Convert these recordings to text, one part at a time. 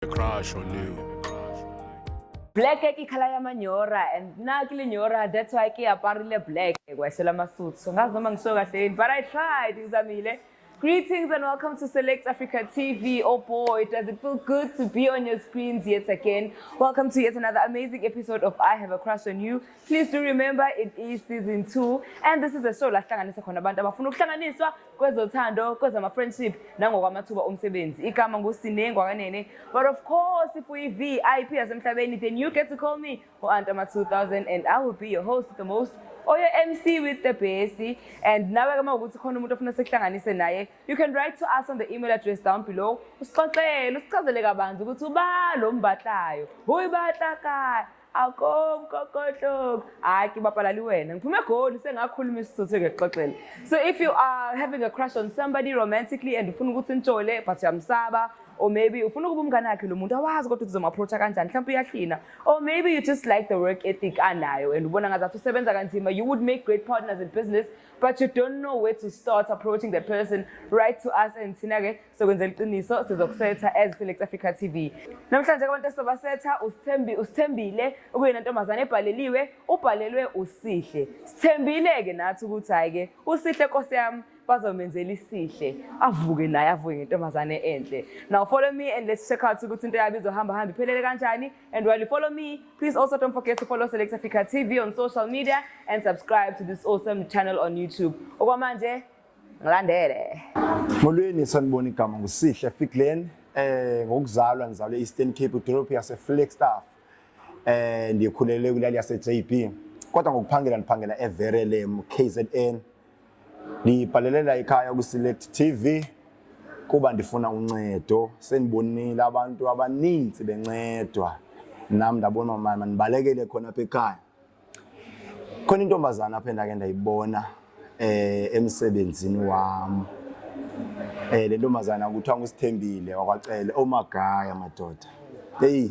Crush on you. Black ke khala ya manyora and na ke lenyora that's why ke aparile black kwashela masuthu so ngazi noma ngisho kahle but I tried Izamile. Greetings and welcome to Select Africa TV. Oh boy, does it feel good to be on your screens yet again. Welcome to yet another amazing episode of I Have a Crush on You. Please do remember it is season 2 and this is a show la hlanganisa khona abantu abafuna ukuhlanganiswa kwezothando, kwezama friendship nangokwamathuba omsebenzi. Igama nguSinengwa kanene. But of course, if we VIP yasemhlabeni then you get to call me Antama 2000 and I will be your host with the most or your MC with the best. And now we're going to go you can write to us on the email address down below. So if you are having a crush on somebody romantically and ufuna ukuthi nitshole but uyamsaba, or maybe ufuna ukuba umngane wakhe lo muntu awazi kodwa uzomapproacha kanjani mhlawumbe uyahlina, or maybe you just like the work ethic anayo and ubona ngazathi usebenza kanzima, you would make great partners in business but you don't know where to start approaching that person, write to us and thina ke sokwenzela iqiniso sizokusetha as Select Africa TV. Namhlanje abantu esobasetha usithembile ukuyena ntombazane ebhaleliwe ubhalelwe usihle. Sithembile ke nathi ukuthi hayi ke usihle Nkosi yami bazomenzela isihle avuke naye avuke ngentombazane enhle. Now follow me and let's check out ukuthi into yabi izohamba iphelele kanjani, and while you follow me please also don't forget to follow Select Africa TV on social media and subscribe to this awesome channel on YouTube. Okwamanje ngilandele. Molweni sanibona igama nguSihle Fiklen, ngokuzalwa ngizalwe Eastern Cape Drop yase Flagstaff. Ndikhulele kulali yase JB. Kodwa ngokuphangela ndiphangela eVerelem KZN. Ngibhalelela ekhaya ku Select TV kuba ndifuna uncedo. Senibonile abantu abaninzi bencedwa. Nami ndabona mama nibalekele khona apha ekhaya. Khona intombazana apha endake ndayibona emsebenzini wami. Le ntombazana kuthiwa nguSithembile wakwacele omagaya madoda. Hey.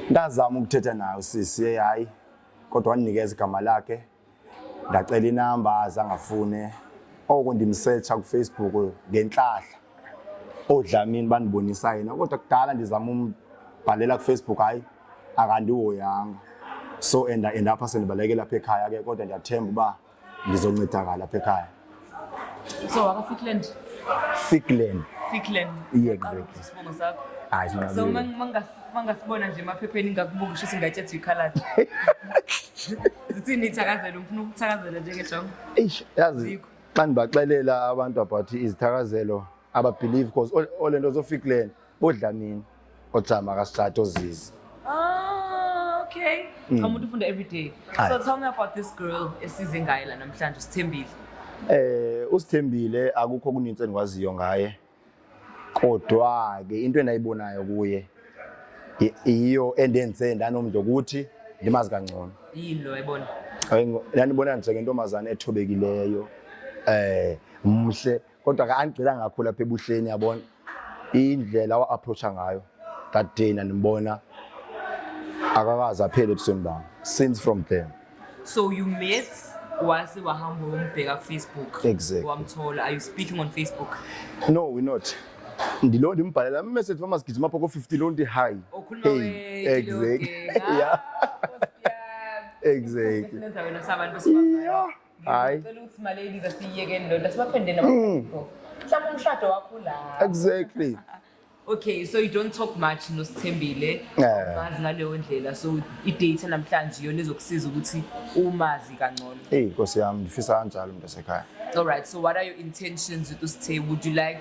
Ndazama ukuthetha nayo sisi hayi kodwa wanikeza igama lakhe. Ndacela inamba azangafune. Okundimsearcha ku Facebook ngenhlahla. Odlamini banibonisa yena kodwa kudala ndizama umbhalela ku Facebook hayi akandiwoyanga. So enda apha senibaleke lapha ekhaya ke kodwa ndiyathemba uba ngizoncedakala lapha ekhaya. So waka Fikland. Yeah, exactly. Sibongo sakho. Hayi sibona. So mangasibona nje emaphepheni ngakubuka usho singatshetha ikhaladi. Zithini ithakazelo ufuna ukuthakazela njengejongo? Yazi xa ndibaxelela abantu about izithakazelo ababelieve because olento zoFikland bodlamini ojama kaSithathu ozizi. Okay. Umuntu ufunda every day. So tell me about this girl esize ngaye la namhlanje uSithembile. uSithembile akukho kuninzi engikwaziyo ngaye. Kodwa ke into enayibonayo kuye iyo endenze ndanomntu ukuthi ndimazi kangcono. Yini lo ayibona? Yanibona nje ngentombazane ethobekileyo. Mhle kodwa ka angigcila ngakhulu lapha ebuhleni yabona. Indlela wa approacha ngayo. That day nanibona akakaza aphele ebusweni bami. Since from there. So you met wase wahamba umbheka ku Facebook. Exactly. Wamthola. Are you speaking on Facebook? No, we're not. Ndilo ndimbhalela message mama sigijima apha ko 50 lo ndi hi. Hey, exactly. Yeah. Exactly. Nenza wena sabantu besifazane. Hayi. Ngicela ukuthi my ladies asiyeke ndoda sibaphendele nabafo. Mhlawumbe umshado wakho la. Exactly. Okay, so you don't talk much noSithembile. Mazi ngaleyo ndlela so i-date namhlanje yona ezokusiza ukuthi umazi kangcono. Nkosi yami ndifisa kanjalo umuntu esekhaya. All right, so what are your intentions with uSithe? Would you like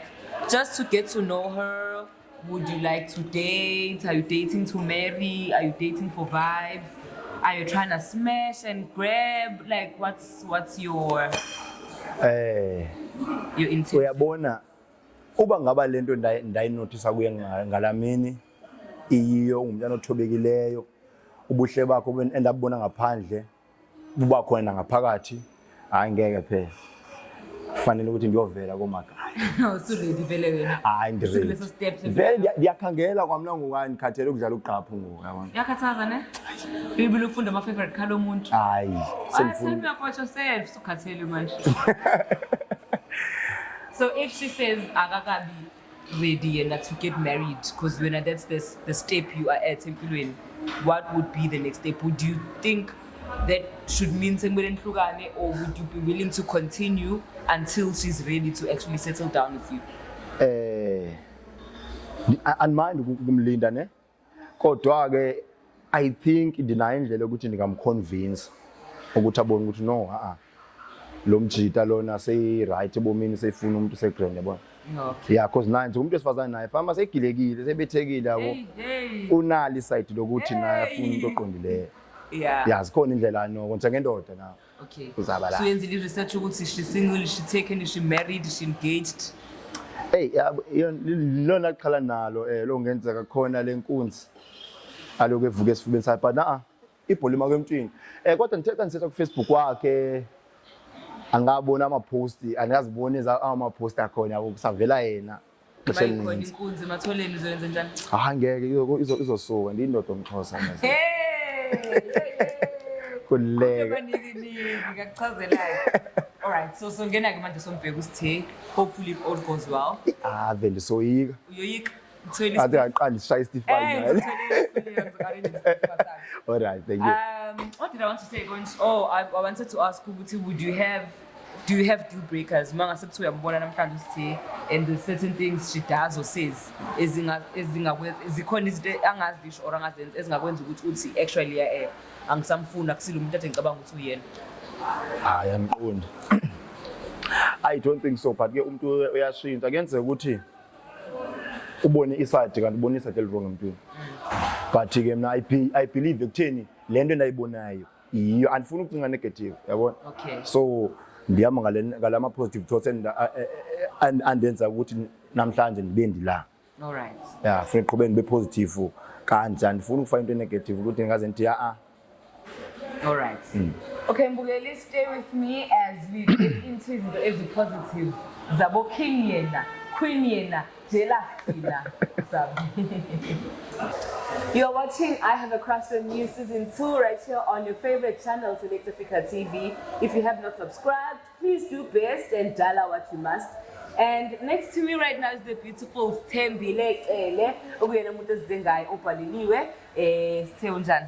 just to get to know her? Would you like to date? Are you dating to marry? Are you dating for vibes? Are you trying to smash and grab? Like what's your intention? Uyabona uba ngaba lento ndayinothisa kuye ngalamini iyo umntana othobekileyo ubuhle bakho endabona ngaphandle buba khona ngaphakathi hayi ngeke phela kufanele ukuthi ndiyovela komagaya. Usuready vele wena. Hayi ndiredi. Vele ndiyakhangela kwamna ngokani ngikhathele ukudlala uqaphu ngoku yabona. Yakhathaza ne? Bibili ufunda ama favorite color omuntu. Hayi. Tell me about yourself sukhathele manje. So if she says akakabi ready and to get married, because when that's the step you are at empilweni, what would be the next step? Would you think that should mean sengihlukane, or would you be willing to continue until she's ready to actually settle down with you? Andimandi ukumlinda ne, kodwa ke I think ndinayo indlela ukuthi ndingamconvince ukuthi abone ukuthi no lo mjita lona sey right ebomini seyifuna umuntu segrand yabona. Okay. Yeah, because nanje umuntu esifazana naye fama segilekile sebethekile yabo. Unali side lokuthi naye afuna umuntu oqondileyo. Yeah. Yeah, zikhona indlela no konke ngendoda na. Okay. Uzaba la. So yenzile research ukuthi she single, she taken, she married, she engaged. Hey, lona liqhala nalo lo ngenzeka khona lenkunzi. Aloku evuka esifubeni sakhe but ibholima kwemntwini. Kodwa ngithetha ku Facebook wakhe angabona ama post, angazibona ama post akhona yabo kusavela yena. Mayikhona inkunzi ematholeni uzoyenza njani? Ngeke izosuka ndindoda omXhosa manje. Kuleka. All right, so ngena ke manje sombheka usithe, hopefully if all goes well. Vele soyika. Uyoyika Ade aqala ishaya Stefan. All right, thank you. What did I want to say? I wanted to ask ukuthi do you have deal breakers? Manga sethi uyambona namhlanje usithe, and the certain things she does or says zikhona izinto angazisho or angazenzi ezingakwenza ukuthi uthi actually angisamfuna akusile umuntu ade ngicabanga ukuthi uyena. Yamqonda. I don't think so, but ke umuntu uyashintsha kuyenzeka ukuthi ubone iside kanti ubone iside elwrong emntwini. But ke mina I believe ekutheni lento endayibonayo iyo andifuna ukucinga negative yabona. Okay. So ndiyama ngalama positive thoughts andenza ukuthi namhlanje ndibendi la. All right. Yeah, funa iqhubeni be positive kanjani andifuna ukufaka into negative ukuthi ngaze ndithi All right. Okay, Mbukeli, stay with me as we get into izinto ezipositive zabo king yena, queen yena, jealousy. You're watching I Have a Crush on You season 2 right here on your favorite channel, Select Africa TV. If you have not subscribed, please do best and dial what you must. And next to me right now is the beautiful Stembile ukuyena umuntu ezizengayo obhaleliwe sithe unjani?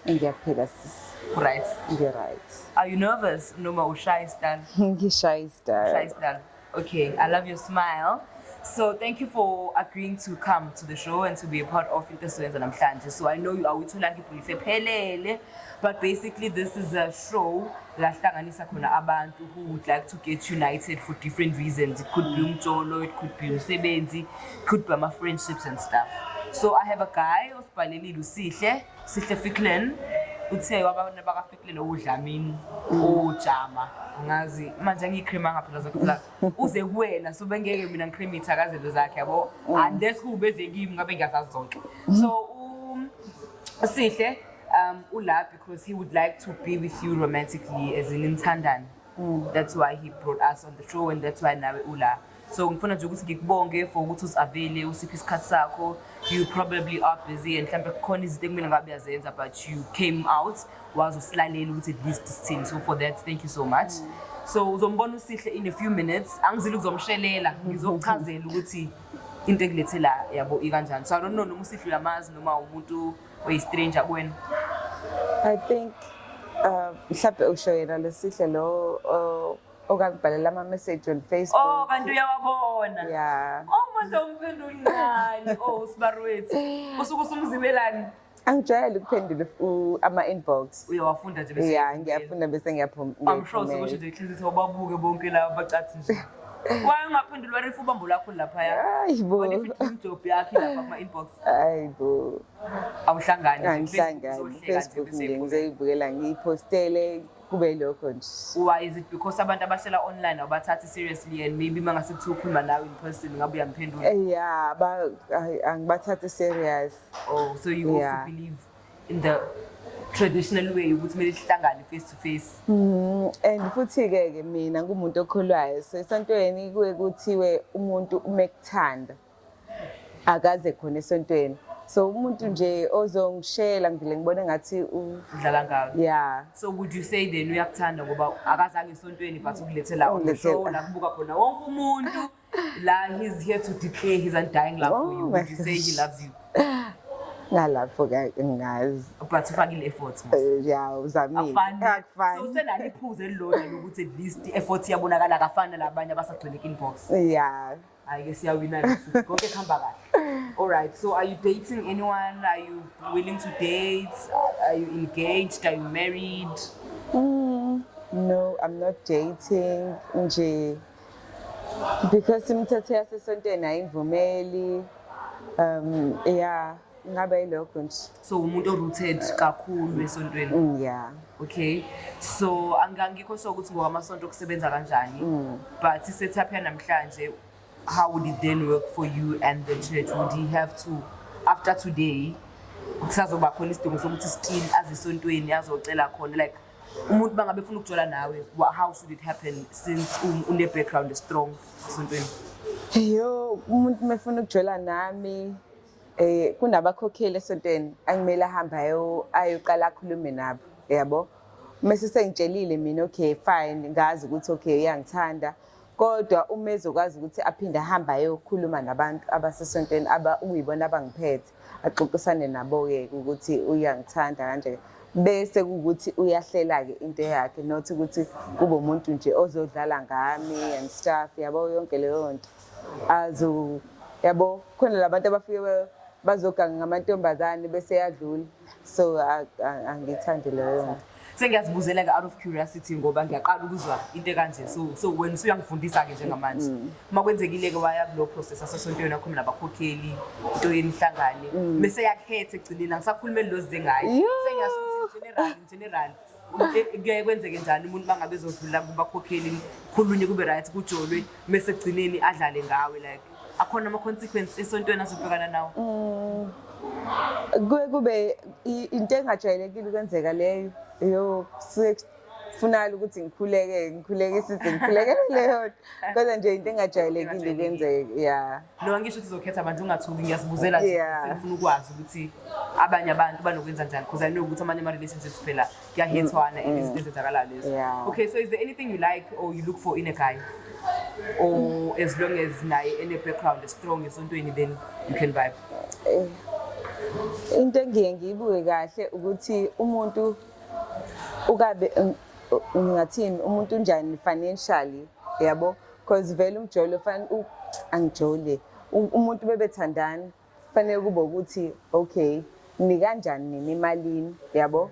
Ngiyaphila sis. Right. Ngi-right. Are you nervous? Noma ushy style? Ngi-shy style. Shy style. Okay, I love your smile. So thank you for agreeing to come to the show and to be a part of Into Esiwenza Namhlanje. So I know you are awuthola ngibhulise phelele, but basically this is a show la hlanganisa khona abantu who would like to get united for different reasons. It could be umjolo, it could be umsebenzi, it could be my friendships and stuff. So I have a guy osibhalelile uSihle Fiklen. Uthe wabantu bakaFiklen uDlamini ojama ngazi manje ngicrema ngaphela zokuphela uze kuwena so bengeke mina ngicrema ithakazelo zakhe yabo unless kube beze kimi ngabe ngiyazazi zonke. So Sihle ula because he would like to be with you romantically as in intandane. That's why he brought us on the show and that's why nawe ula. So ngifuna nje ukuthi ngikubonge for ukuthi usavele usiphi isikhathi sakho. You probably are busy and mhlambe kukhona izinto ekumele ngabe uyazenza but you came out wazi usilalela ukuthi at least this thing. So for that thank you so much. So uzombona uSihle in a few minutes angizile ukuzomshelela ngizokuchazela ukuthi into ekulethela yabo ikanjani. So I don't know noma uSihle uyamazi noma umuntu oyi stranger kuwena. I think mhlawumbe ushoyela lesihle lo okangibhalela ama message on Facebook. Oh kanti uyawabona. Yeah. Oh manje umphendula ngani? Oh sibarwethu. Usuku usumzimelani? Angijayele ukuphendula ama inbox. Uyawafunda nje bese. Yeah, ngiyafunda bese ngiyaphuma. I'm sure sokusho nje ikhlizithi wababuke bonke laba bacathi nje. Why ungaphendulwa refu ubambo lakho lapha ya? Hayibo. Wena ifithi job yakhe lapha kuma inbox. Hayibo. Awuhlangani Angihlangani. Facebook ngizeyibukela ngiyipostele kube lokho nje. Why is it because abantu abashela online abathathi seriously and maybe mangase kuthi ukhuluma nawe in person ngabe uyamphendula? Yeah, angibathathe serious. Oh, so you also believe in the traditional way ukuthi kumele sihlangane face to face. And futhi ke mina ngumuntu okholwayo so esontweni kuwe kuthiwe umuntu umekuthanda akaze khona esontweni. So umuntu nje ozongishela ngivile ngibone ngathi udlala ngayo. Yeah. So would you say then uyakuthanda ngoba akazange esontweni but ukulethela on the show la kubuka khona wonke umuntu he's here to declare his undying love for you. Would you say he loves you? Ngalapho ke ngazi. But ufakile effort. Yeah, uzamile. Akufani. So senaliphuze elilodwa lokuthi at least effort yabonakala akafana labanye abasagcwele inbox. Yeah. I guess yawina lesuku. Konke khamba kahle. All right. So are you dating anyone? Are you willing to date? Are you engaged? Are you married? No, I'm not dating nje because imithetho yasesontweni ayivumeli. Yeah, ngabe yilokho nje. So umuntu rooted kakhulu esontweni. Yeah. Okay. So angangikho sho ukuthi ngowamasonto kusebenza kanjani. But isetup yanamhlanje, how would it then work for you and the church? Would he have to, after today, kusazoba khona isidingo sokuthi still azisontweni azocela khona, like umuntu bangabe ufuna ukujola nawe, how should it happen since une background is strong esontweni? Yo, umuntu mefuna ukujola nami kunabakhokheli esontweni angimele ahamba ayoqala akhulume nabo, yabo. Mase sengitshelile mina okay fine, ngazi ukuthi okay uyangithanda. Kodwa uma ezokwazi ukuthi aphinde ahamba ayokhuluma nabantu abasesontweni uyibona abangiphethe, axoxisane nabo ke ukuthi uyangithanda kanje. Bese ukuthi uyahlela ke into yakhe, not ukuthi kube umuntu nje ozodlala ngami and stuff, yabo yonke leyo nto. Yabo khona labantu abafike bazoganga ngamantombazane bese yadlula. So angithandi leyo nto. Sengiyazibuzela ke out of curiosity ngoba ngiyaqala ukuzwa into kanje, so when usuyangifundisa ke njengamanje uma kwenzekile ke waya kulo process asesontweni akho nabakhokheli into yenihlangane bese yakhethe egcineni angisakhulumeli lo zize ngayo, sengiyasho ukuthi general kuye kwenzeke njani umuntu bangabe ezodlula kubakhokheli khulunye kube right kujolwe bese egcineni adlale ngawe, like akhona ama consequences esontweni asibhekana nawo. Kube into engajwayelekile kwenzeka leyo. Yo sifuna ukuthi ngikhuleke size ngikhulekele leyo kodwa nje into engajwayelekile kwenzeka. Yeah. Lo ngisho ukuthi uzokhetha abantu ungathuki, ngiyasibuzela nje sifuna ukwazi ukuthi abanye abantu banokwenza njani because I know ukuthi amanye ama relationships phela kuyahethwana izinto ezenzakala lezo. Okay, so is there anything you like or you look for in a guy, or as long as naye in a background is strong esontweni then you can vibe? Into engiye ngiyibuke kahle ukuthi umuntu ukabe ngathini umuntu unjani financially, yabo, because vele umjolo fanele angijole umuntu bebethandana fanele kube ukuthi okay ni kanjani nini emalini, yabo,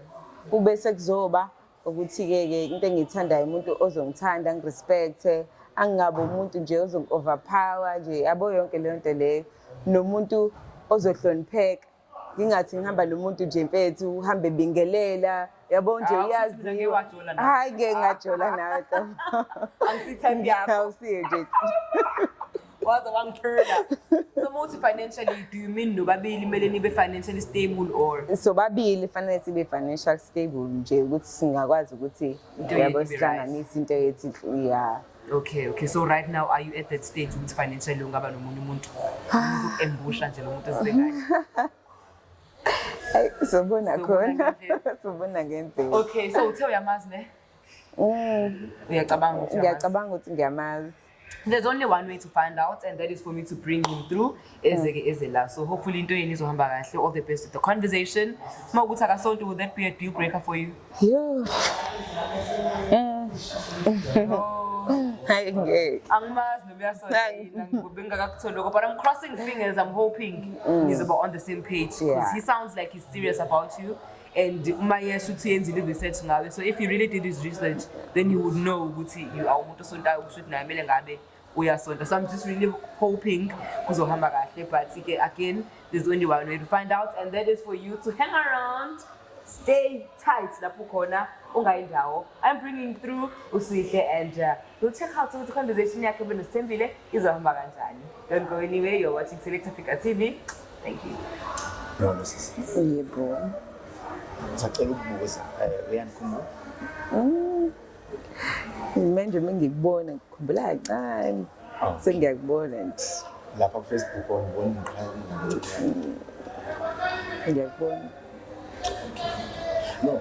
kube sekuzoba ukuthi ke into engithandayo umuntu ozongithanda ngirespect, angabe umuntu nje ozongoverpower nje, yabo yonke leyo nto leyo, nomuntu ozohlonipheka. Ngingathi ngihamba nomuntu nje mfethu uhambe bingelela, yabo nje uyazi hayi ke ngajola nawe to angisithembi yakho usiye nje waza wangithula. So most financially, do you mean nobabili kumele nibe financially stable or so babili fanele sibe financial stable nje ukuthi singakwazi ukuthi yabo sihlanganise into yethi. Yeah. Okay, so right now are you at that stage ukuthi financially ungaba nomunye umuntu uzokuembusha nje lo muntu esizengayo? Sobona khona. Sobona ngendlela. Okay, so uthe uyamazi ne? Uyacabanga ukuthi ngiyacabanga ukuthi ngiyamazi. There's only one way to find out, and that is for me to bring him through ezela. So hopefully into yeni izohamba kahle. All the best with the conversation. Mawukuthi akasonto, would that be a deal breaker for you? Yeah. Angmazi but I'm crossing fingers. I'm hoping he's about on the same page because he sounds like he's serious about you. And my should research now. So if he really did his research, then he would know what you are. So I'm just really hoping but again, there's only one way to find out, and that is for you to hang around. Stay tight, I'm bringing through Usihle, and you'll check out the conversation. Don't go anywhere. You're watching Select Africa TV. Thank you. No, this is manje mengikubona ngikhumbula kancane sengiyakubona nje lapha ku Facebook ngibona ngiqhamuka ngiyakubona. No,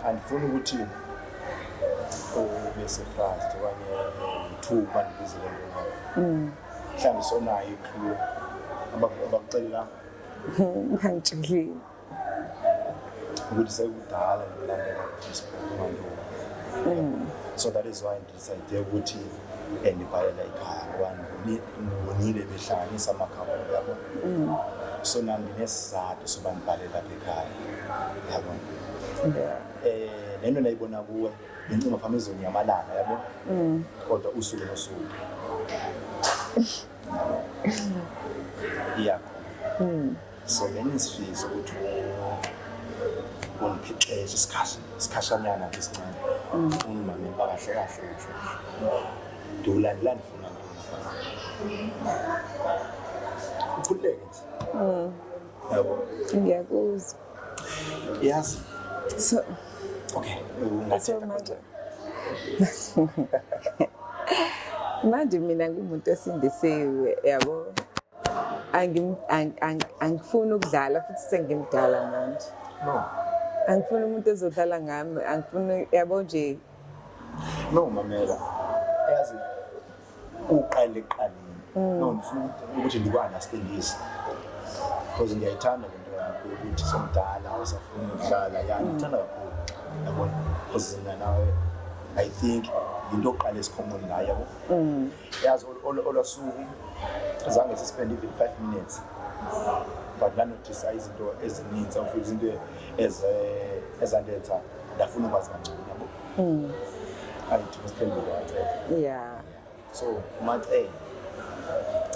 andifuni ukuthi ube surprised okanye ithuba ndibizele ngona mhlawumbe sonayo ikhiwo abakuxelela ngangitshelile ukuthi sekudala ndilandela ku-Facebook manje. So that is why ndidecide ukuthi ndibhalela ekhaya ngoba ngibonile behlanganisa amakhawulo yabo. So nami ndinesizathu soba ndibhalela apha ekhaya yabo. Lento nayibona kuwe ngicinga phama izonyamalala yabo kodwa usuku nosuku yakho. So benisifiso ukuthi ungiphixeshe isikhashanyana esincane ungimamela kahle kahle uthi ndiwulandela ndifuna ukhululeke nje. Yabo ngiyakuzwa. yazi So okay so manje manje mina ngumuntu osindisiwe yabo. Angifuni ukudlala futhi sengimdala manje. no Angifuni umuntu ezodlala ngami, angifuni yabo nje. no mamela yazi uqale eqaleni no ngifuna ukuthi ndiku-understandise because ngiyayithanda le nto yakho ukuthi somdala awusafuni ukudlala yani ngithanda kakhulu yabona because mina nawe I think into oqala esikhomoni ngayo yabo. Yazi olwasuku zange sispend even 5 minutes but lanothisa izinto ezininzi futhi izinto ezandenza ndafuna ukwazi kancane yabo. Angithi ngisiphendula Yeah. so manje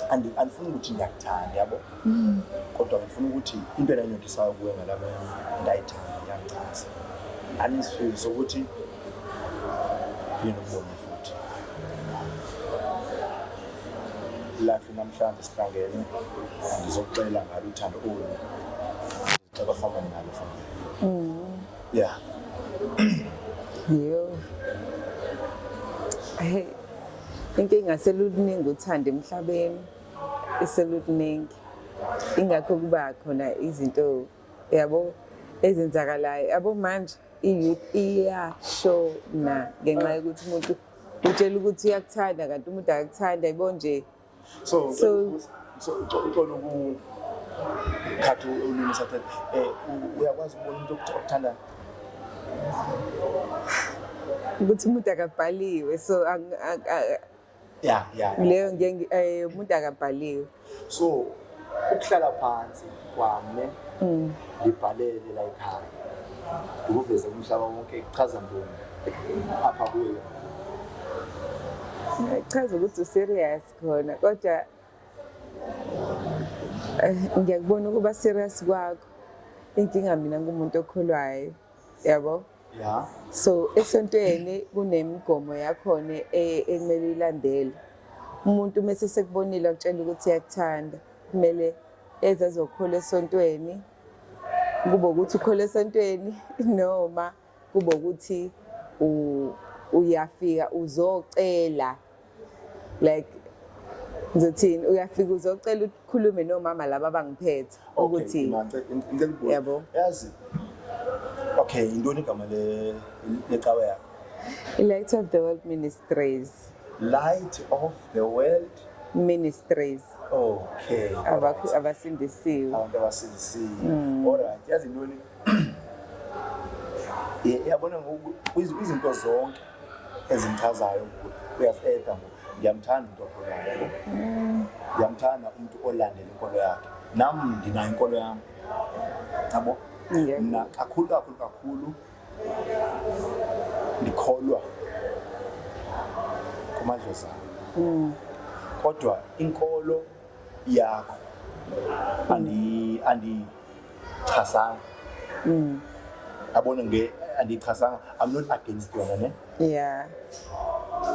andifuni ukuthi ngiyakuthanda yabo kodwa ngifuna ukuthi into enanyothisayo kuwe ngalaba ndayithanda ngiyachaza anisifeel sokuthi yini ukubona futhi lapho namhlanje sihlangene ngizoxela ngalo uthando olu ngicela fama nalo fama yeah Yo. Hey. Inkinga seluluningi uthanda emhlabeni. Iseluluningi. Ingakho kuba khona izinto yabo ezenzakalayo. Yabo manje i-youth iyashona ngenxa yokuthi umuntu utshela ukuthi uyakuthanda kanti umuntu akakuthanda yabo nje. so uxolo ukukhatha ulimi sathe uyakwazi ukubona into okuthanda ukuthi umuntu akabhaliwe so yeah leyo umuntu akabhaliwe. so ukuhlala phansi kwami ngibhalele la ekhaya ukuveza umhlaba wonke ichaza ntoni apha kuye Chaza ukuthi userious khona kodwa ngiyakubona ukuba serious kwakho. Inkinga mina ngumuntu okholwayo yabo. yeah So esontweni kunemigomo yakhona ekumele ilandele. Umuntu mase sekubonile ukutshela ukuthi uyakuthanda kumele ezazokhola esontweni. Kuba ukuthi ukhola esontweni noma kuba ukuthi uyafika uzocela like ngizothini uyafika uzocela ukukhulume nomama laba abangiphethe ukuthi yabo yazi okay intoni igama lecawa yakho Light of the World Ministries. Light of the World Ministries. okay Abasindisiwe. abantu abasindisiwe alright yazi intoni yabona izinto zonke ezingichazayo uyaseda ngoba ngiyamthanda umuntu okholwayo ngiyamthanda umuntu olandela inkolo yakhe nami ndinayo inkolo yami yabo mina kakhulu ndikholwa kumadlozi kodwa inkolo yakho andichasanga abona andichasanga I'm not against yona ne Yeah.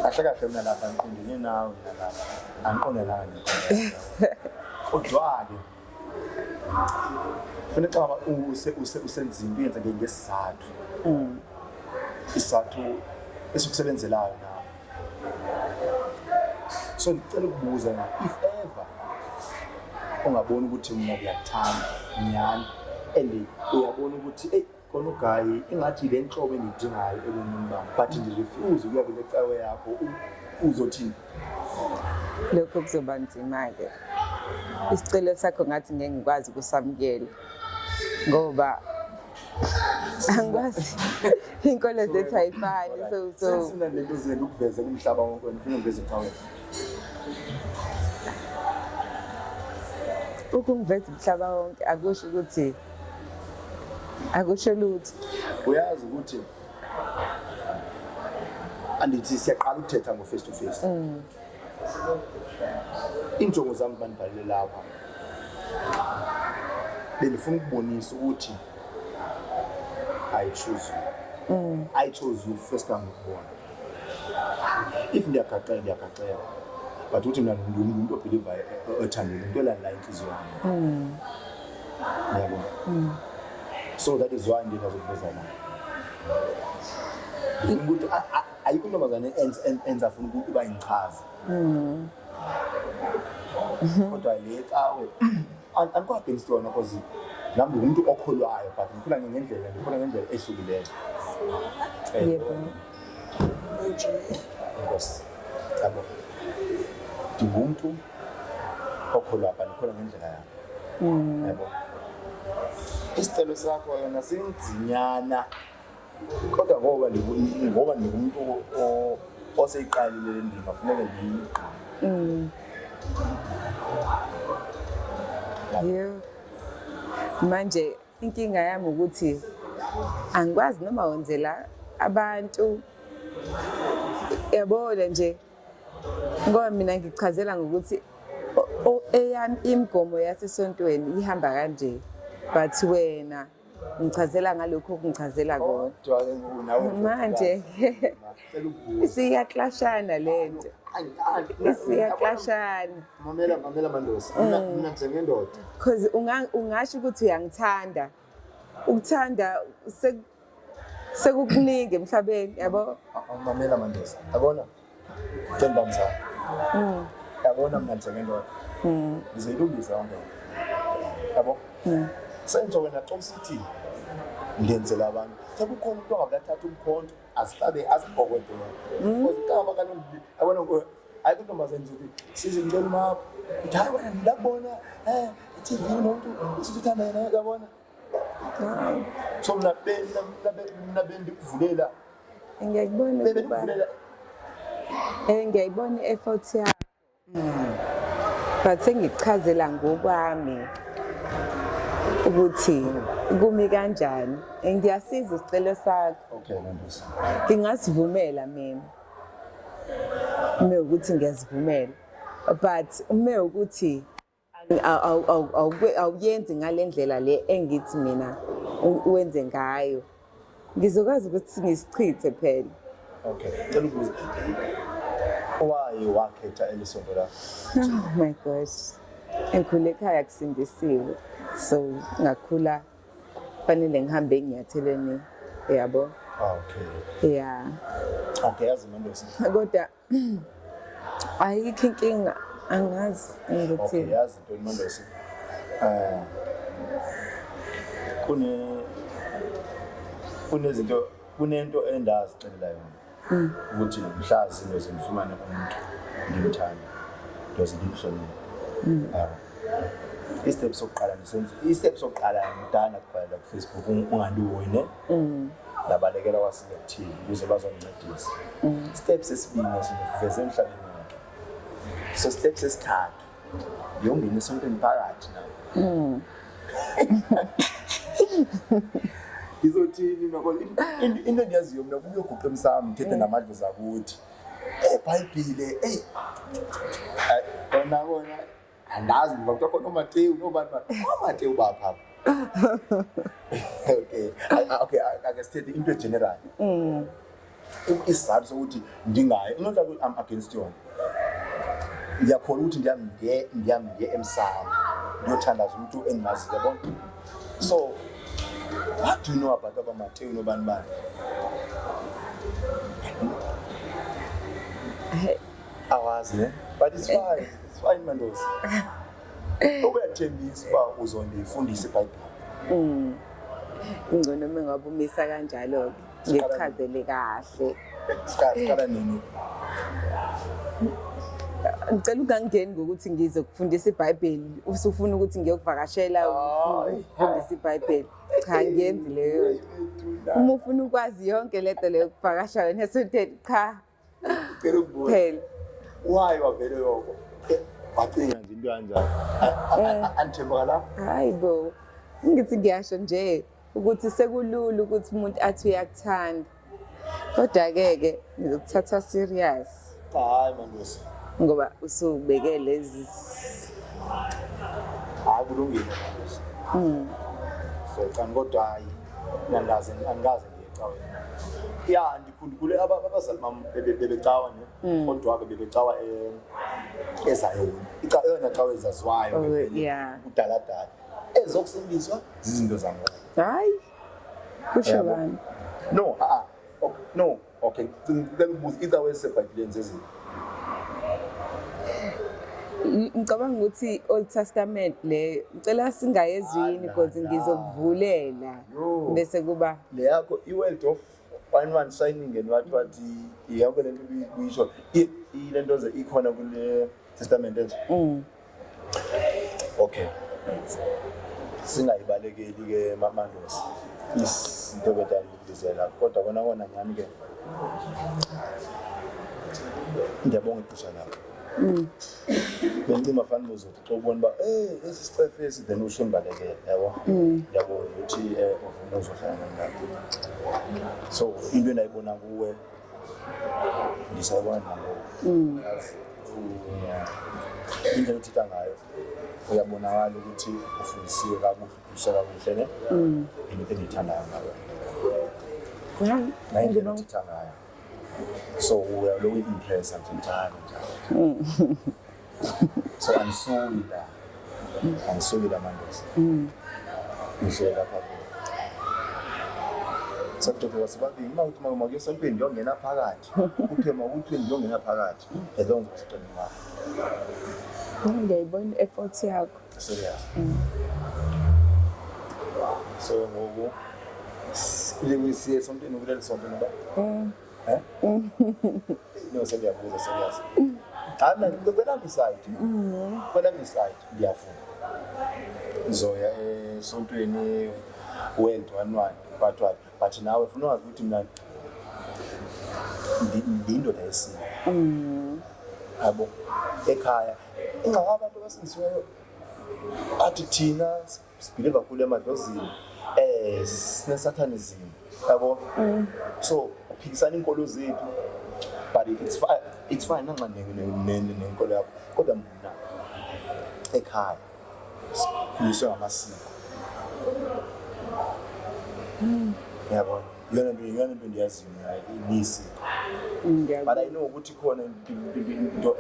kahle kahle mina lapha ngiqondene nawe nalapha angiqondelanga kodwa ke kufanele xa usenzinto uyenza ngesizathu isizathu esikusebenzelayo nawe so ngicela ukubuza if ever ungabona ukuthi mina ngiyakuthanda nyani and uyabona ukuthi hey khona ugayi ingathi le nhlobo engidingayo ebonini bami but ndirefuse ukuya kule cawe yakho uzothini? Lokho kuzoba nzima-ke. Isicelo sakho ngathi ngeke ngikwazi ukusamukela ngoba angikwazi inkolo zethu ayifani so Sina lento zenu ukuveza kumhlaba wonke wena ufuna uveze cha wena. ukungiveza umhlaba wonke akusho ukuthi akusho lutho. Uyazi ukuthi andithi siyaqala ukuthetha ngo face to face. Injongo zami banibhalele lapha. Benifuna ukubonisa ukuthi I choose you. I chose you first time ukubona. If ndiyagaxela but uthi mina ngumuntu obeliever ethandweni into la inhliziyo yami. Yabo. So that is why ndinazokuveza la. Ukuthi ayikho intombazane enza funa ukuba ingichaza. Kodwa le cawe andikho against yona because nami ngumuntu okholwayo but ngikhula ngendlela ehlukileyo. Yebo. Because yabo ngumuntu okholwayo but ngikhula ngendlela yami. Yabo. Isicelo sakho yona sinzinyana kodwa ngoba ngumuntu oseyiqalile le ndima kufanele Yebo. Manje inkinga yami ukuthi angikwazi noma wenzela abantu yabona nje ngoba mina ngichazela ngokuthi eyami imigomo yasesontweni ihamba kanje but wena ngichazela ngalokho kungichazela kona manje isiyaklashana lento isiyaklashana mamela Mandosi mina njengendoda because ungasho ukuthi uyangithanda ukuthanda sekukuningi emhlabeni yabo mamela Mandosi yabona themba msana yabona mina njengendoda ngizoyilungisa yonke yabo senzo wena xa usithi ngenzela abantu sekukhona umuntu ongabathatha umkhonto asihlabe asibhokodela uzikaba kanti yabona ayikho intombazane nje size ngicela uma uthi hayi wena ngiyabona TV nomuntu usithanda yena yabona so mina bendikuvulela ngiyakubona ukuba ngiyayibona i-effort yakho but sengichazela ngokwami ukuthi kumi kanjani ngiyasiza isicelo sakho. Okay Mandosi. Ngingasivumela mina ukuthi ngiyazivumela but ukuthi awuyenzi ngalendlela le engithi mina uwenze ngayo ngizokwazi ukuthi ngisichithe phela. Okay ngicela ukubuza why wakhetha elisonto lakho? Oh my gosh, engikhule ekhaya kusindisiwe so ngakhula fanele ngihambe ngiyatheleni yabo. Okay. Yeah. Okay yazi Mandosi. Kodwa ayikho inkinga angazi ukuthi. Okay yazi into Mandosi. Kunento endazi xelela yona. Ukuthi mhla izinto zimfumane umuntu ngimthanda. Doze ngimhloniphe. Yabo. Istep sokuqala ngidana kubhala ku Facebook ungandiwine. Labalekela waselective ukuze bazoncedisa. Step sesibini siveze emhlabeni wakhe. So step sesithathu yongena esontweni phakathi nayo. Izothini nako into engiyaziyo mina kuyoguqa emsamo ngithethe namadlozi akuthi eBhayibhile bona andazi ngiba kukhona uMateyu nobani uMateyu bapha. Okay ake sithethe into general. Isizathu sokuthi ndingayi unodla ukuthi I'm against yona. Ngiyakholwa ukuthi ngiyamnge emsamo ngiyothandaza umuntu engimaziyo yabona. So what do you know about Mateyu nobani bani? Awazi ne? But it's fine Mandosi. Uyathembisa uba uzondifundisa iBhayibheli. Ngcono mengabe umisa kanjalo ke ngichazele kahle. Siqala nini? ngicela ungangeni ngokuthi ngizokufundisa iBhayibheli usufuna ukuthi ngiyokuvakashela ukufundisa iBhayibheli. Cha ngiyenzi leyo. Uma ufuna ukwazi yonke lento leyo ukuvakasha wena esontweni cha. Ngicela ukubuza. Phela. Why wavele yoko? Wacinga nje into kanjani? Anithemba la? Hayibo. Ngithi ngiyasho nje ukuthi sekulula ukuthi umuntu athi uyakuthanda. Kodwa ke ngizokuthatha serious. Hayi mandosi. Ngoba usubeke lezi Kulungile mandosi. So kodwa hayi nangaze angikaze ngiyecawa. Ya ngikhumbule abazali bami bebecawa ne kodwa ke bebecawa ezayo. Yona cawa ezaziwayo yeah. Udaladala. Ezokusindiswa izinto zami. Hayi. Kusho bani? No, no. Okay, ngicela ukubuza icawa eseBhayibhelini zezini. Ngicabanga ukuthi Old Testament le ngicela singayezwini because ngizokuvulela bese kuba le yakho iWorld of One Shining and wathi yonke lento uyisho ilento ze ikhona kule testament enje. Okay. Singayibalekeli ke mamandosi izinto bedalidizela kodwa kona nyani ke ngiyabonga igqisha lapho. Bengicima fanele uzothi xa ubona ba esisicefe esi then usho imbalekele yabo. Ngiyabona ukuthi uvuna uzohlala ngakho. So into endayibona kuwe ngisayibona nangoku. Indlela othitha ngayo uyabonakala ukuthi ufundisiwe kakuhle ne? Into engiyithandayo ngayo. Nayindlela othitha ngayo. So we are really impressed and njalo. So anisuki la mandosi. Ngisho lapha. Sakuthi wasibabi mawuthi makuyosontweni ngiyongena phakathi. Uphema ukuthi ngiyongena phakathi. Ezo ngizocela imali. Ngiyayibona effort yakho. Serious. So ngoku siye sontweni ukulela sontweni ba? No, sengiyabuza serious. Kwelami side ngiyafuna. Ngizoya esontweni World One but nawe ufuna ukwazi ukuthi mina ndindoda yesini. Yabo ekhaya ingaka abantu abasindisiweyo athi thina sibhiliva kakhulu emadlozini sinesatanism yabo. So phikisana inkolo zethu but it's fine nanga nenkolo yakho kodwa mina ekhaya sikhuliswe ngamasiko. Yabo yona into ndiyaziyo nisiko. But I know ukuthi khona into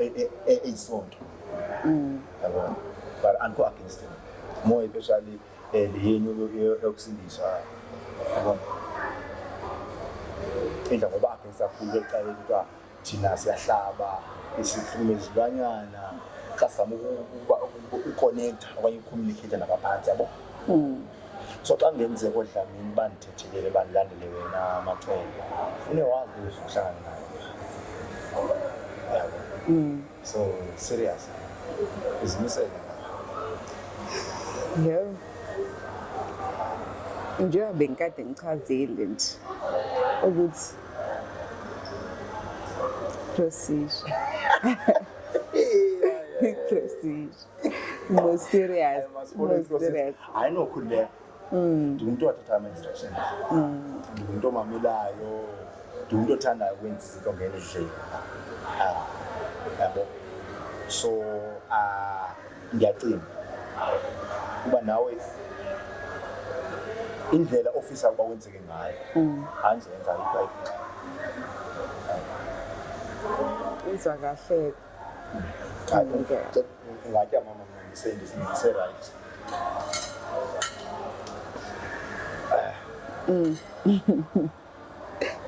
eyisonto. Yabo but anko against them more especially leyenu yokusindiswa. Yabo indlela ngoba against kakhulu eqala ukuthi thina siyahlaba isikhulume izilwanyana kasama ukuconnect okanye ucommunicate nabaphansi yabo. So xa ngenzeka odlamini bandithethelele bandilandele wena amacebo ufune wazi ukuhlangana nayo. So serious izimisele yeah. Njengoba bengikade ngichazile nje ukuthi procedure. More serious. I know could be. Umuntu wathatha ama instructions. Umuntu omamelayo, umuntu othanda ukwenza izinto ngene ndlela. Yabo. So ngiyacima. Kuba nawe indlela officer akwenzeke ngayo. Anzenza iprivate. Izwa kahle. Ngathi mama ngise right.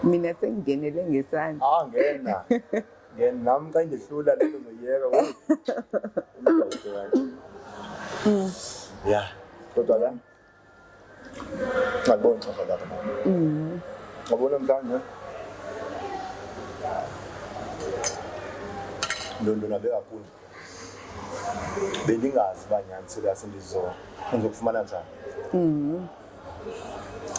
Mina sengingenele ngesandla. Ngena. Nami xa ngihlula lento zoyeka yeah kodwa la ngabona cha lapha ngabona mhlanje ndondonabe kakhulu bendingazi banyani serious ngizokufumana njani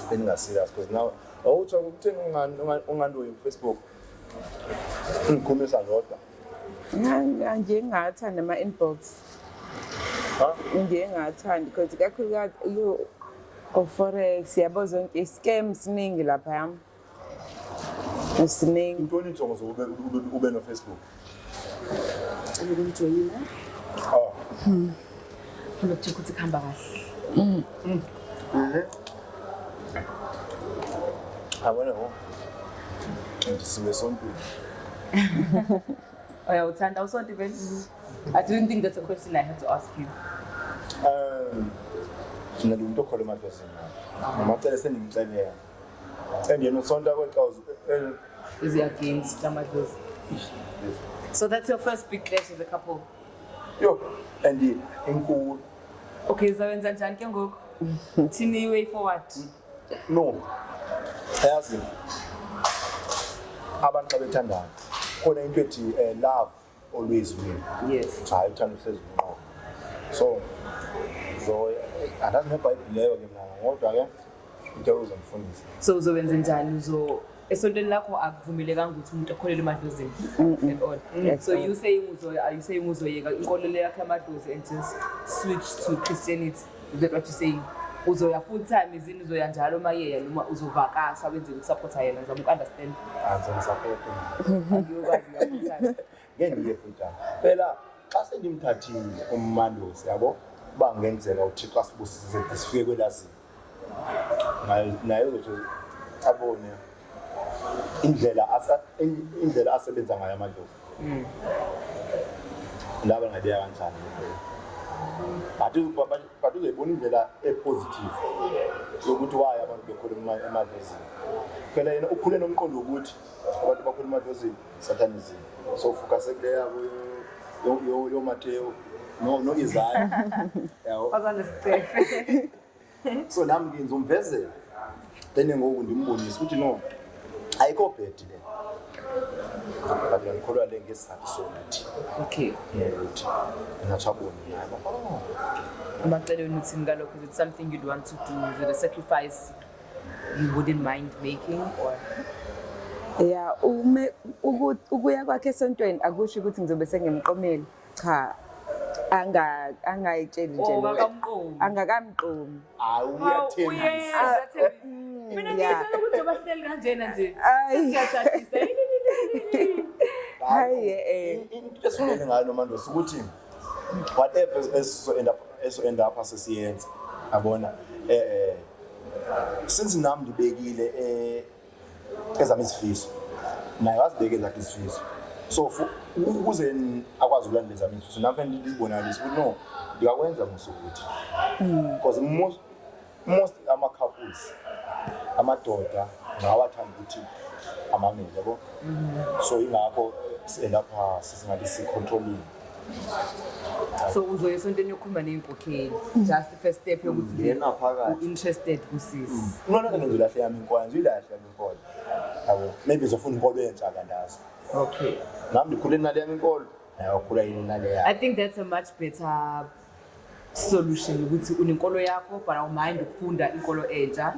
bendingaserious because now awuthi ukuthenga ungandoyi ku-Facebook ngikhumisa lodwa nje ngingathanda ama-inbox nje ngingathandi because kakhulukazi o-forex yabo zonke i-scam siningi lapha siningi intoni injongo ube no-Facebook ukumjoyina funa ukuthekha ukuthi kuhamba kahle abona ngo ndisiwe sontweni uyawuthanda usonto vele I didn't think that's a question I had to ask you mina umuntu okhole emadlozini namacele sendimcelela yena usonto kwexawuzi is against amadlozi. So that's your first big clash as a couple. Yo, and inkulu. Okay, zawenza njani ke ngoku? Thini way forward? No. Ayazi. Abantu xa bethandana. Khona into ethi love always win. Yes. Hayi uthanda uhlezi unqobo. So andazi neBhayibhile leyo ke mina kodwa ke into uzomfundisa. So uzowenza njani esontweni lakho akuvumelekanga ukuthi umuntu akholele emadlozini at all. So are you saying uzoyeka inkolelo yakhe emadlozi and just switch to Christianity? Is that what you're saying? Uzoya full time izini uzoya njalo mayeya noma uzovakasha wenze ukusupport yena ngizama ukunderstand. Ngizomsupport. Ngiyokwazi full time. Ngendiye full time. Phela xa sendimthathile ummandosi yabo bangenzeka uThixo asibusise sifike kwelazini. Nayo uzothi abone indlela asebenza ngayo amadlozi ndaba ngabeka kanjani but uzoyibona indlela epositive yokuthi waye abantu bekhuluma emadlozini phela yena ukhule nomqondo ukuthi abantu bakhuluma emadlozini satanism so focus kuleya yo Mateo no Isaiah yabo Understand. so nami ngizomvezela then ngoku ndimbonisa ukuthi no ayikho bad le but ngikholwa le ngesizathu sokuthi Okay. ukuthi ngiyachabona yabo Umacelweni uthini ngalokho? Is it something you'd want to do? Is it a sacrifice you wouldn't mind making or? Yeah, ukuya kwakhe esontweni akusho ukuthi ngizobe sengimqomeli. Cha. Angayitsheli nje. Angakamqomi. Uyathembisa Mina ngiyacela ukuthi bahleli kanjena nje. Siyashadisa. Hayi into esifundele ngayo noMandosi ukuthi whatever end up asesiyenza yabona since nami ndibekile ezami izifiso naye wazibeke zakhe izifiso so ukuze akwazi ukulandela ezami izifiso nami ndizibonalisa ukuthi no ngiyakwenza musukuthi because most ama-couples amadoda ngawathanda ukuthi amamele yabo so ingakho selapha sisingathi si-controlling. So uzoya esontweni yokukhuluma ney'nkokheli just the first step yokuthi ngena phakathi interested kusisi. Nona ke ngizolahle yami inkolo ngiyilahle yami inkolo yabo maybe uzofuna inkolo entsha kandazi Okay. nami ndikhule nale yami inkolo naye wakhula yini nale yakhe. I think that's a much better solution ukuthi unenkolo yakho but awumind ukufunda inkolo entsha.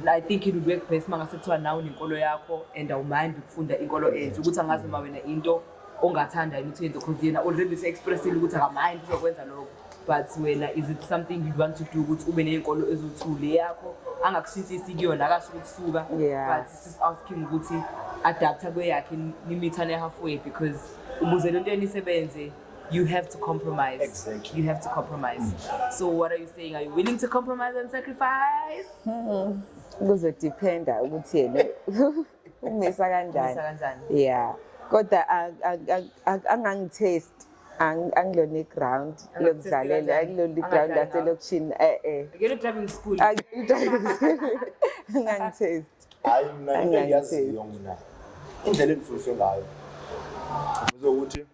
I think it would work best mangase kuthiwa nawe unenkolo yakho and awumind ukufunda inkolo entsha ukuthi angazi uma wena into ongathanda yini ukuthi yenze because yena already se-expressile ukuthi akamind uzokwenza lokho but wena is it something you'd want to do ukuthi ube nenkolo ezothule yakho angakushintshisi kuyona akasho ukuthi suka but it's just asking ukuthi adapta kweyakhe nimithane halfway because ukuze lento enisebenze you have to compromise. Exactly. You have to compromise. So what are you saying? Are you willing to compromise and sacrifice? Kuzodependa ukuthi yena umisa kanjani. Yeah. Kodwa angangitest angilone ground lokudlalela angilone ground yaselokishini You're driving school. Angangitest. Hayi mina ngiyaziyo mina indlela engifundiswe ngayo ukuthi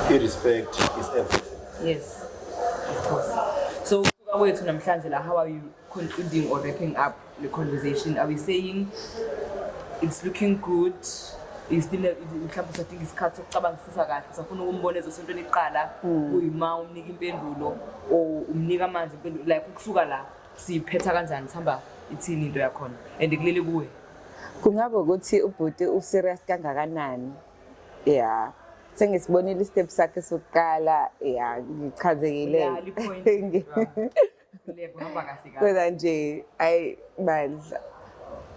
respect is everything. Yes, of course. So wethu namhlanje la, how are you concluding or wrapping up the conversation? Are we saying it's looking good still mhlawumbe usadinga isikhathi sokucabangisisa kahle usafuna ukumbona ezosontweni iqala kuyima umnika impendulo or umnika amanzi impendulo like ukusuka la siphetha kanjani sihamba ithini into yakhona and kuleli kuwe kungaba ukuthi ubhuti userious kangakanani yeah sengisibonile istep sakhe sokuqala yeah ngichazekile Yali point. Lebo hamba kahle kahle. kodwa nje ayi bandla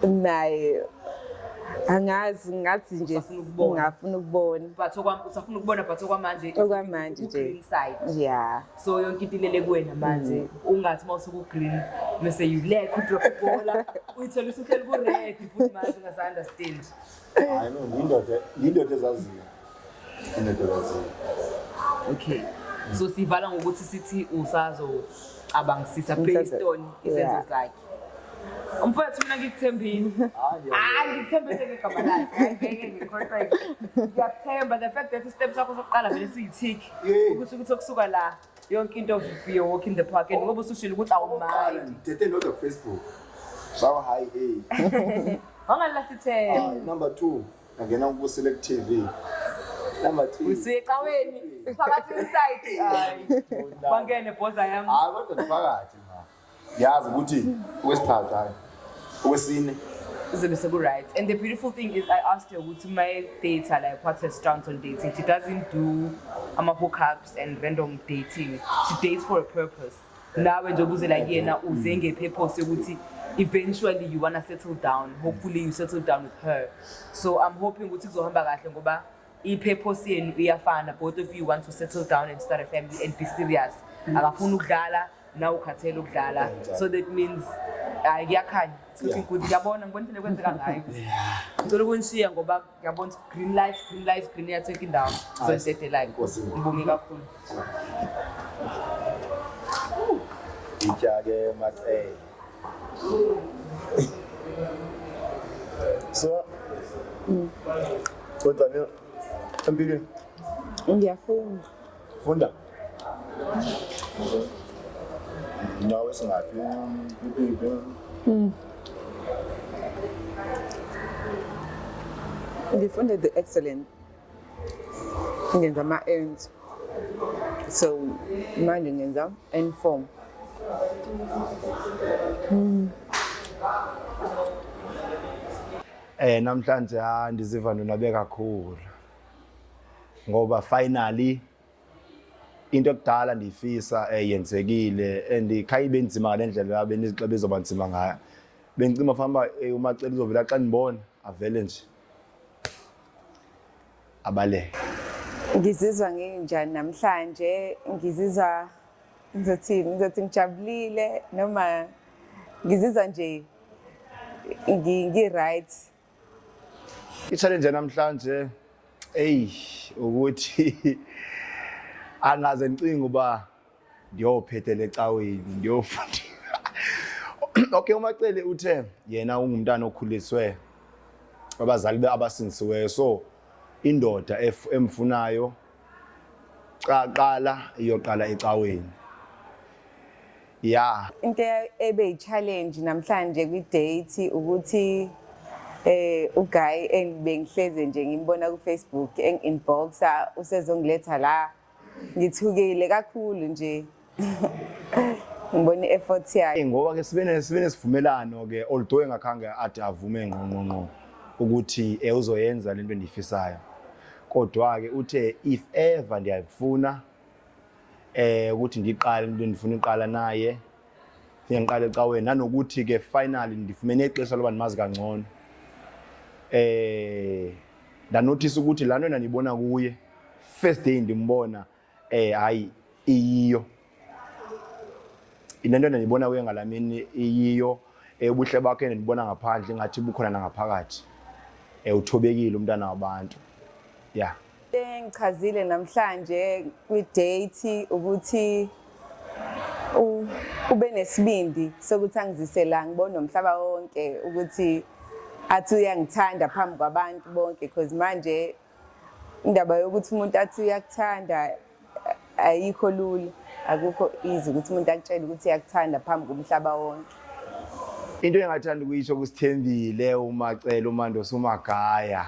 naye angazi ngathi nje Usafuna ukubona. ngafuna ukubona But usafuna ukubona but okwamanje Okwamanje nje. green side. yeah So yonke into ilele kuwena manje ungathi mawusuku green bese you like udrop ibhola uyithola usukheli ku red futhi manje ungasa understand. Hayi no yindoda ezaziyo. Indoda ezaziyo. Okay. So sivala ngokuthi sithi usazo abangisisa Playstone izenzo Yeah. zakhe. Umfowethu mina ngikuthembile. Ngikuthembe ngegama lakhe. Ngeke ngicorrect. Ngiyathemba the fact that step sakho sokuqala vele siyithiki. Ukuthi okusuka la yonke into be walking the park and ngoba usushilo ukuthi awumayi. Ngithethe nodwa ku Facebook. Shawa hi hey. Wangalahla ithemba. Number 2 ngena ku Select TV. Number 3 Useqaweni phakathi inside. Hayi. Bangene boza yami. hayi kodwa phakathi ma yazi ukuthi okwesithathu hayi okwesine Izobe seku-right. And the beautiful thing is I asked her ukuthi my data, like what's her stance on dating. She doesn't do hookups and random dating. She dates for a purpose. Nawe nje ukuze like yena uze ngepurpose yokuthi eventually you wanna settle down. Hopefully you settle down with her. So I'm hoping ukuthi kuzohamba kahle ngoba i-purpose yenu iyafana. Both of you want to settle down and start a family and be serious. Akafuna ukudlala now ukhathele ukudlala. So that means kuyakhanya. It's looking good. Ngiyabona ngibona into ekwenzeka ngayo. Ngicela ukunishiya ngoba ngiyabona green lights green iyathenga indawo. So ndede line. Ngibonge kakhulu. itya ke macele so kodwa ne empilweni ngiyafuna funda nawe singaphi ngifunda the excellent ngenza ama-ends so manje ngenza N-form namhlanje ndiziva ndonwabe kakhulu ngoba finally into ekudala ndiyifisa yenzekile and khayibe nzima ngalendlela yabe nixa bezoba nzima ngayo bengicima famba umacela uzovela xa ndibona avele nje abaleke ngizizwa nginjani namhlanje ngizizwa ngizothi ngijabulile noma ngizizwa nje ngi-right i-challenge namhlanje ukuthi angaze ngicinga uba ndiyophethela ecaweni ndiyofunda okay umacele uthe yena ungumntana okhuliswe abazali abasindisiweyo so indoda emfunayo qala iyoqala ecaweni yeah into ebe i-challenge namhlanje kwi-date ukuthi uguy engibengihleze nje ngimbona ku-Facebook engi-inboxa usezongiletha la ngithukile kakhulu nje ngibona i-effort yakhe ngoba ke sibe nesivumelano ke although engakhange ade avume ngqongqonqo ukuthi uzoyenza lento endiyifisayo kodwa ke uthe if ever ndiyafuna ukuthi ndiqale into endifuna iqala naye ngiqale ecaweni nanokuthi ke finally ndifumene ixesha loba ndimazi kangcono ndanotice ukuthi laa nto ndibona kuye first day ndimbona hayi iyiyo into ndibona kuye ngalamini iyiyo ubuhle bakhe ndibona ngaphandle ngathi bukhona nangaphakathi uthobekile umntana wabantu yeah engichazile namhlanje kwi-date ukuthi ube nesibindi sokuthi angizise la ngibona umhlaba wonke ukuthi athi uyangithanda phambi kwabantu bonke because manje indaba yokuthi umuntu athi uyakuthanda ayikho lula akukho easy ukuthi umuntu akutshele ukuthi uyakuthanda phambi komhlaba wonke into engathanda ukuyisho kusithembile umacele uMandosi uMagaya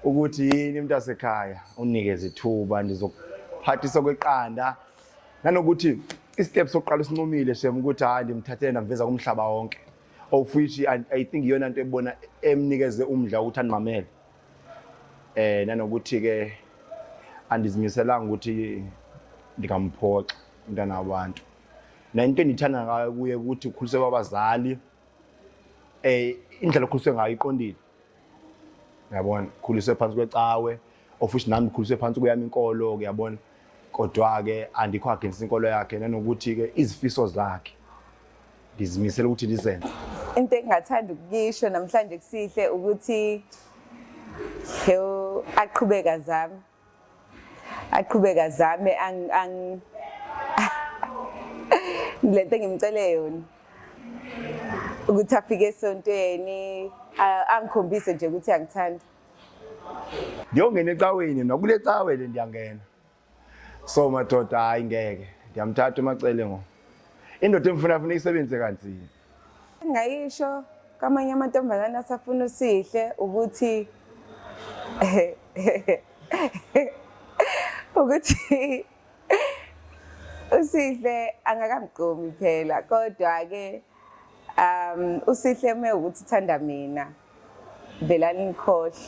ukuthi yini mntasekhaya unikeze ithuba ndizokuphathisa kweqanda nanokuthi istep sokuqala sinqomile shem ukuthi hayi ndimthathele ndamveza kumhlaba wonke of which I think iyona nto ebona emnikeze umdla ukuthi andimamele nanokuthi ke andizimiselanga ukuthi ndingamphoxa umntana wabantu nento endithanda ngayo kuye ukuthi ukhuliswe babazali indlela okhuliswe ngayo iqondile uyabona ukhuliswe phansi kwecawe of which nami ukhuliswe phansi kweyami inkolo uyabona kodwa ke andikho against inkolo yakhe nanokuthi ke izifiso zakhe ndizimisela ukuthi ndizenze into engingathanda ukuyisho namhlanje kusihle ukuthi aqhubeka zame lento engimcele yona ukuthi afike esontweni angikhombise nje ukuthi angithanda ndiyongena ecaweni nokule cawe le ndiyangena so madoda hayi ngeke ndiyamthatha umacele ngo indoda emfuna isebenze kanzima ngayisho kamanye amantombazane asafuna usihle ukuthi ukuthi usihle angakamgqomi phela kodwa ke usihle mewukuthi uthanda mina velani nikhohle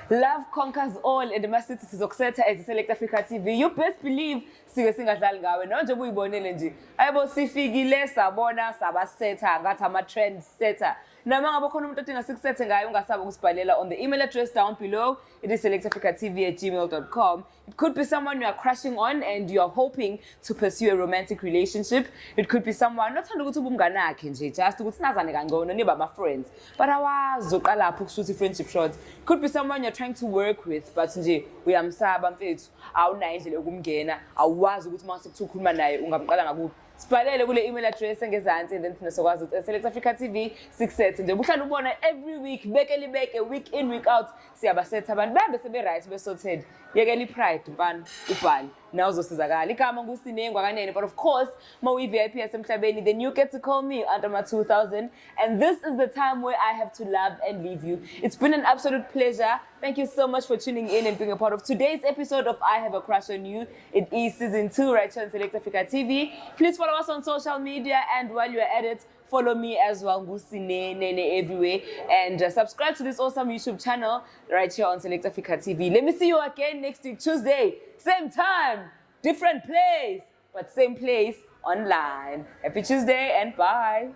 Love conquers all and masithi sizokusetha as Select Africa TV. You best believe sike singadlali ngawe nonje ubuyibonele nje. Ayibo sifikile sabona sabasetha ngathi ama trend setter. Nama ngabe khona umuntu odinga sikusethe ngayo ungasabi ukusibhalela on the email address down below. It is selectafricatv@gmail.com. It could be someone you are crushing on and you are hoping to pursue a romantic relationship. It could be someone nothanda ukuthi ubumnganakhe nje just ukuthi nazane kangcono niba ama friends. But awazi uqala lapho kushuthi friendship shots. Could be someone you're trying to work with but nje uyamsaba mfethu awunayo indlela yokumngena awazi ukuthi mase kuthukuma naye ungamqala ngakuphi. Sibhalele kule email address engezansi and then thina sokwazi ukuthi Select Africa TV sikusethe nje uhlala ubona every week beke week in week out siyabasetha abantu babe sebe right besorted yekela ipride mfana ubhali nawe uzosizakala igama ngusinengwa kanene but of course mawi VIP yasemhlabeni then you get to call me under my 2000 and this is the time where I have to love and leave you. It's been an absolute pleasure. Thank you so much for tuning in and being a part of today's episode of I Have a Crush on You. It is season 2 right here on Select Africa TV. Please follow us on social media and while you're at it, follow me as well, Ngusine Nene everywhere, and subscribe to this awesome YouTube channel right here on Select Africa TV. Let me see you again next week, Tuesday, same time, different place, but same place online. Happy Tuesday and bye.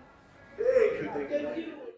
Thank you.